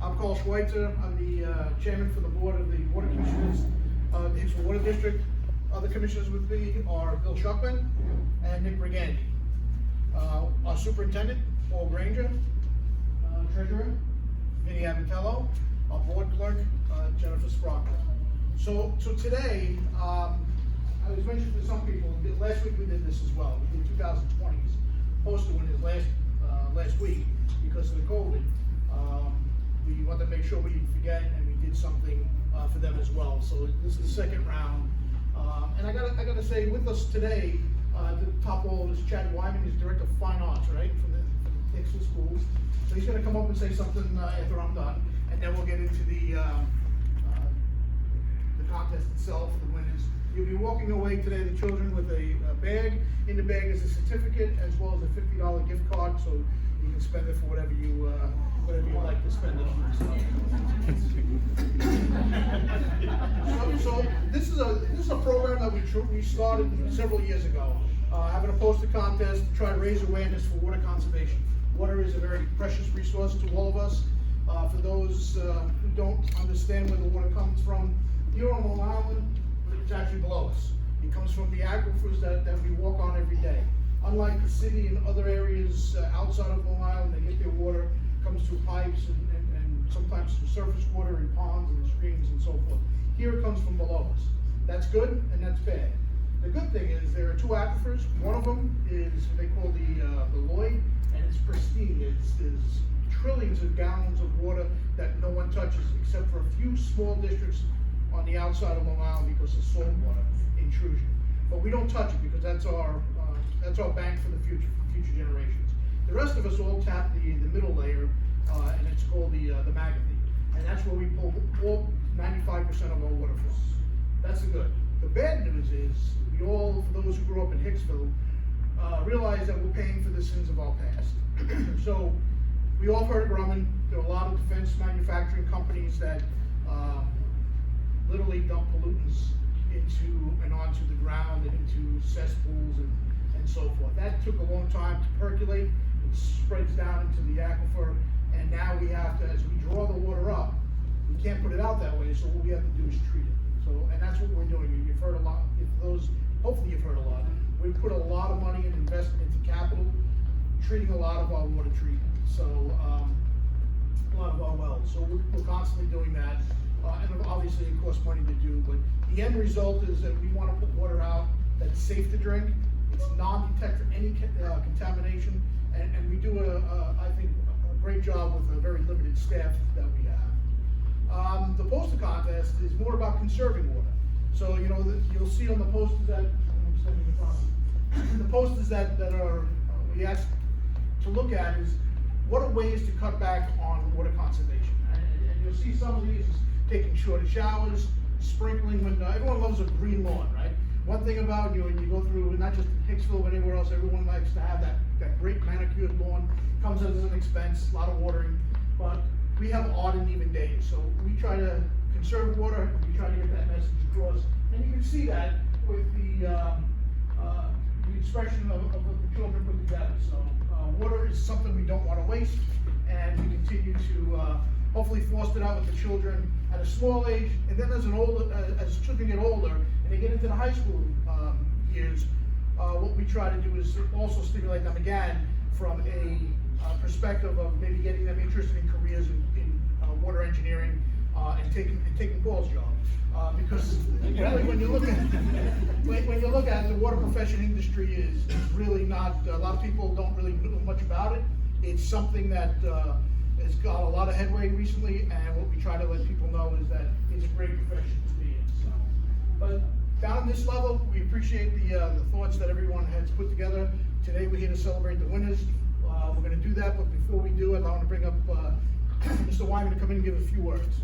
I'm Carl Schweitzer. I'm the chairman for the board of the Water Commissioners, the Hicksville Water District. Other commissioners with me are Bill Shuckman and Nick Brigandi. Our superintendent, Paul Granger, treasurer, Vinnie Abatello, our board clerk, Jennifer Sprockle. So today, I was mentioning to some people, last week we did this as well. We did 2020's posted one is last week because of the COVID. We wanted to make sure we didn't forget, and we did something for them as well. So this is the second round. And I gotta say, with us today, the top role is Chad Wyman. He's director of fine arts, right, from the Hicksville schools. So he's gonna come up and say something after I'm done, and then we'll get into the contest itself, the winners. You'll be walking away today, the children, with a bag. In the bag is a certificate as well as a $50 gift card, so you can spend it for whatever you like to spend it on. So this is a program that we started several years ago, having a poster contest to try to raise awareness for water conservation. Water is a very precious resource to all of us. For those who don't understand where the water comes from, here on Long Island, it's actually below us. It comes from the aquifers that we walk on every day. Unlike the city and other areas outside of Long Island, they get their water, comes through pipes and sometimes through surface water in ponds and streams and so forth. Here it comes from below us. That's good and that's bad. The good thing is there are two aquifers. One of them is what they call the Lloyd, and it's pristine. There's trillions of gallons of water that no one touches except for a few small districts on the outside of Long Island because of saltwater intrusion. But we don't touch it because that's our bank for the future generations. The rest of us all tap the middle layer, and it's called the magazine, and that's where we pull all 95% of our water from. That's the good. The bad news is we all, for those who grew up in Hicksville, realize that we're paying for the sins of our past. So we all heard of Grumman. There are a lot of defense manufacturing companies that literally dump pollutants into and onto the ground and into cesspools and so forth. That took a long time to percolate. It spreads down into the aquifer, and now we have to, as we draw the water up, we can't put it out that way, so what we have to do is treat it. So, and that's what we're doing. You've heard a lot, hopefully you've heard a lot. We've put a lot of money and investment into capital, treating a lot of our water treatment. So, a lot of our wells. So we're constantly doing that. And obviously it costs money to do, but the end result is that we want to put water out that's safe to drink. It's non-detect any contamination, and we do I think a great job with a very limited staff that we have. The poster contest is more about conserving water. So you'll see on the posters that I'm standing in front of. The posters that are we asked to look at is what are ways to cut back on water conservation, and you'll see some of these is taking shorter showers, sprinkling when everyone loves a green lawn, right? One thing about you, when you go through, not just in Hicksville, but anywhere else, everyone likes to have that great manicured lawn. Comes as an expense, a lot of watering, but we have odd and even days. So we try to conserve water, and we try to get that message across. And you can see that with the expression of what the children put together. So water is something we don't want to waste, and we continue to hopefully foster it out with the children at a small age, and then as children get older and they get into the high school years, what we try to do is also stimulate them again from a perspective of maybe getting them interested in careers in water engineering and taking Paul's job, because really when you look at the water profession industry is really not, a lot of people don't really know much about it. It's something that has got a lot of headway recently, and what we try to let people know is that it's a great profession to be in. So, but down this level, we appreciate the thoughts that everyone has put together. Today we're here to celebrate the winners. We're going to do that, but before we do it, I want to bring up Mr. Wyman to come in and give a few words.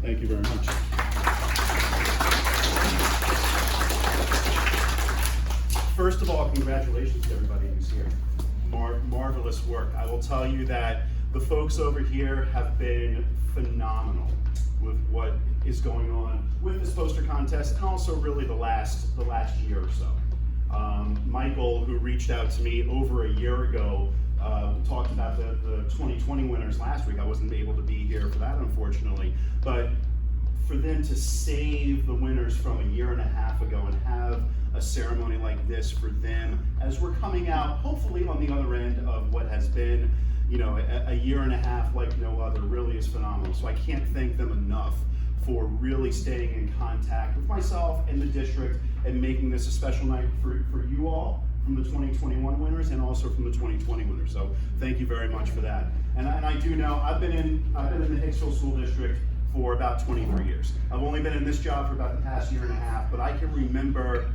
Thank you very much. First of all, congratulations to everybody who's here. Marvelous work. I will tell you that the folks over here have been phenomenal with what is going on with this poster contest, and also really the last year or so. Michael, who reached out to me over a year ago, Talked about the 2020 winners last week. I wasn't able to be here for that, unfortunately. But for them to save the winners from a year and a half ago and have a ceremony like this for them as we're coming out, hopefully on the other end of what has been, you know, a year and a half like no other, really is phenomenal. So I can't thank them enough for really staying in contact with myself and the district and making this a special night for you all, from the 2021 winners and also from the 2020 winners. So thank you very much for that. And I do know I've been in the Hicksville School District for about 23 years. I've only been in this job for about the past year and a half, but I can remember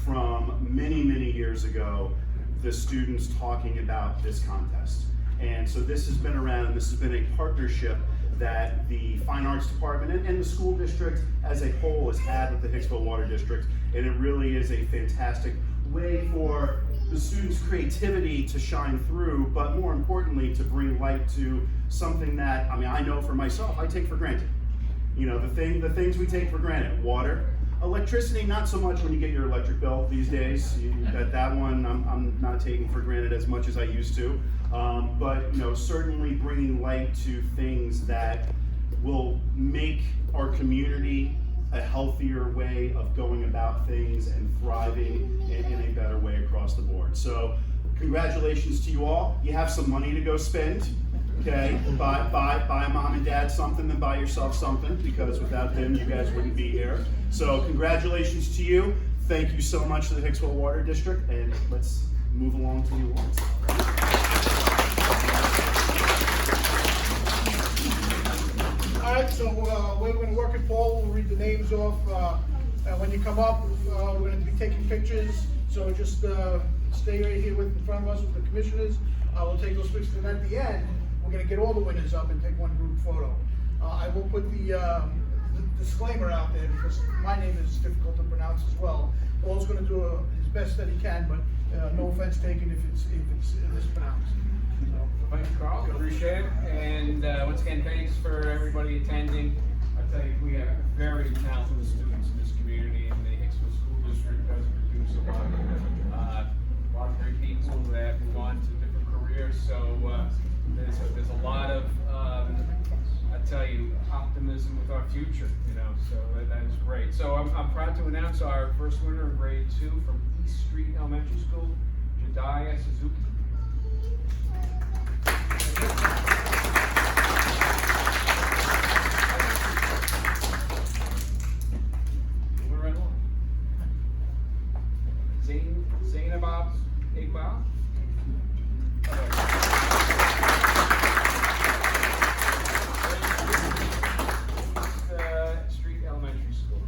from many, many years ago the students talking about this contest. And so this has been around, and this has been a partnership that the Fine Arts Department and the school district as a whole has had with the Hicksville Water District, and it really is a fantastic way for the students' creativity to shine through, but more importantly, to bring light to something that, I mean, I know for myself, I take for granted. You know, the things we take for granted: water, electricity, not so much when you get your electric bill these days. That one I'm not taking for granted as much as I used to. But you know, certainly bringing light to things that will make our community a healthier way of going about things and thriving in a better way across the board. So congratulations to you all. You have some money to go spend. Okay, buy mom and dad something, then buy yourself something, because without them you guys wouldn't be here. So congratulations to you. Thank you so much to the Hicksville Water District, and let's move along to the awards. All right, so we're going to work it, Paul. We'll read the names off. When you come up, we're going to be taking pictures. So just stay right here in front of us with the commissioners. We'll take those pictures, and at the end, we're going to get all the winners up and take one group photo. I will put the disclaimer out there because my name is difficult to pronounce as well. Paul's going to do his best that he can, but no offense taken if it's mispronounced. So. Thank you, Carl. Appreciate it. And once again, thanks for everybody attending. I tell you, we have very talented students in this community, and the Hicksville School District does produce a lot of great people that move on to different careers. So there's a lot of, I tell you, optimism with our future. You know, so that is great. So I'm proud to announce our first winner in grade 2 from East Street Elementary School, Jediah Suzuki. Moving right along. Zainab Iqbal. Street Elementary School.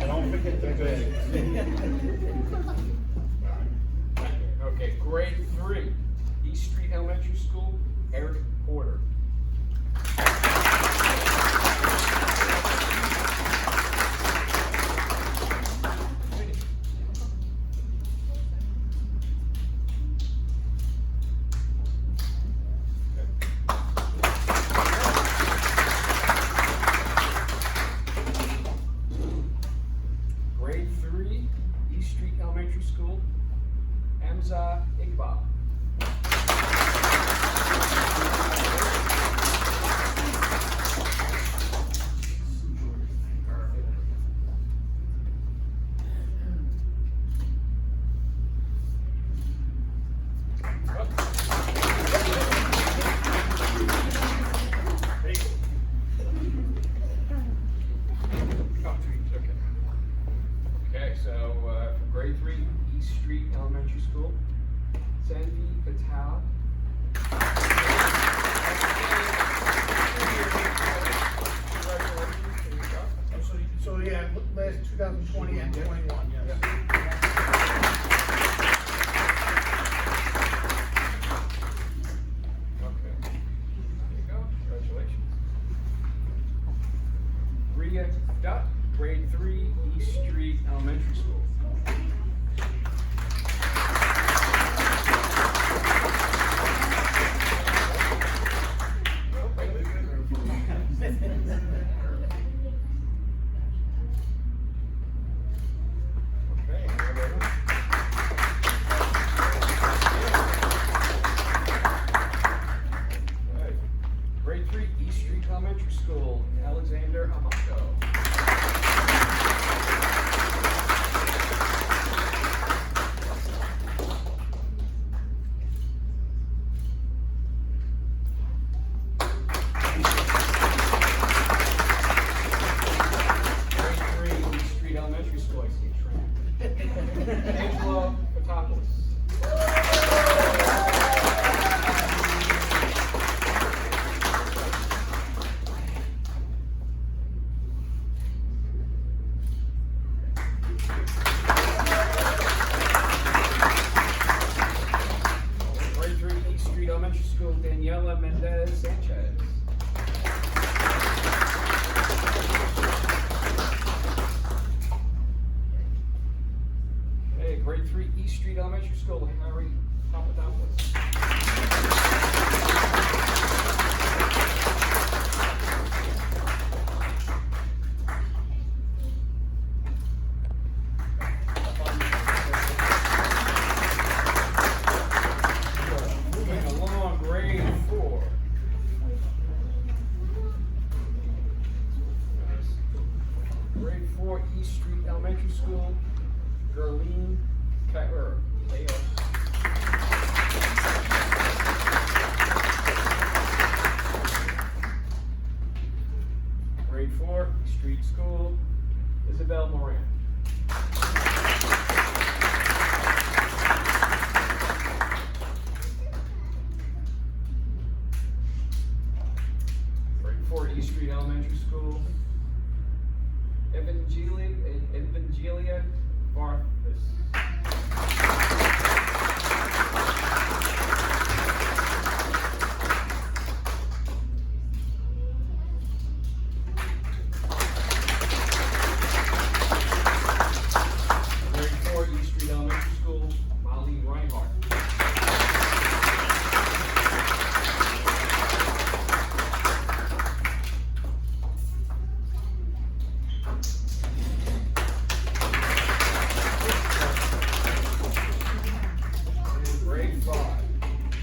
Don't forget to go ahead. Okay, grade 3, East Street Elementary School, Eric Porter. Grade 3, East Street Elementary School, Hamza Iqbal. Okay, so from grade 3, East Street Elementary School, Sandy Patel. So yeah, last 2020 and 21, yes. Okay, there you go, congratulations. Rhea Dutt, grade 3, East Street Elementary School. Okay. Alright. Grade 3, East Street Elementary School, Alexander Amato. Grade 3, East Street Elementary School, I see a trend. Angelo Patopoulos. Grade 3, East Street Elementary School, Daniela Mendez Sanchez. Hey, grade 3, East Street Elementary School, Harry Papadopoulos. Moving along, grade 4. Grade 4, East Street Elementary School, Gerline Kyler. Grade 4, East Street School, Isabel Moran. Grade 4, East Street Elementary School, Evangelia Barthus. Grade 4, East Street Elementary School, Molly Reinhardt.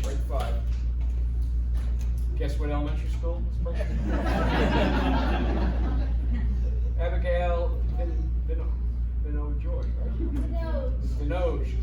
Grade 5. Guess what elementary school? Abigail Vinojoy, right? Vinoge.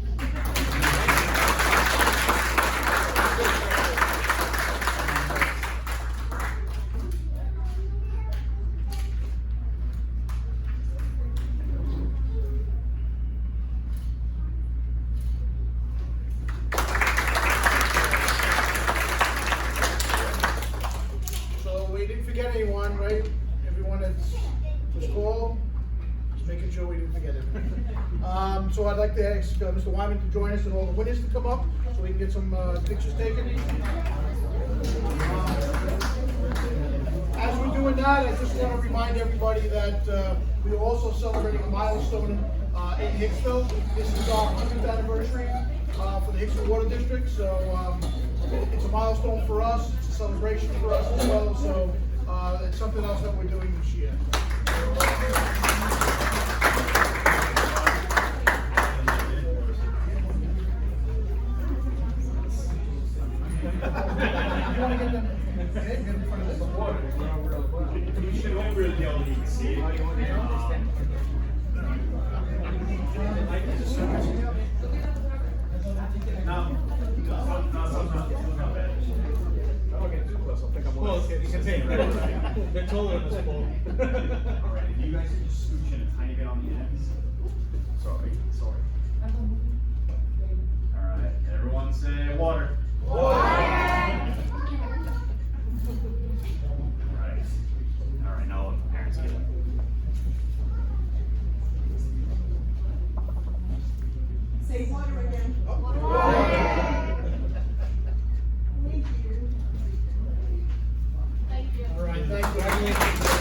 So we didn't forget anyone, right? Everyone that was called, just making sure we didn't forget anyone. So I'd like to ask Mr. Wyman to join us and all the winners to come up so we can get some pictures taken. As we're doing that, I just want to remind everybody that we're also celebrating a milestone in Hicksville. This is our 100th anniversary for the Hicksville Water District, so it's a milestone for us, it's a celebration for us as well, so it's something else that we're doing this year. You want to get them in front of the water? You should only really be able to see it. They're taller than this pole. Alright, if you guys could just scooch in a tiny bit on the ends. Sorry. Alright, everyone say water. Alright, now let the parents get it. Say water again. Thank you. All right, thank you.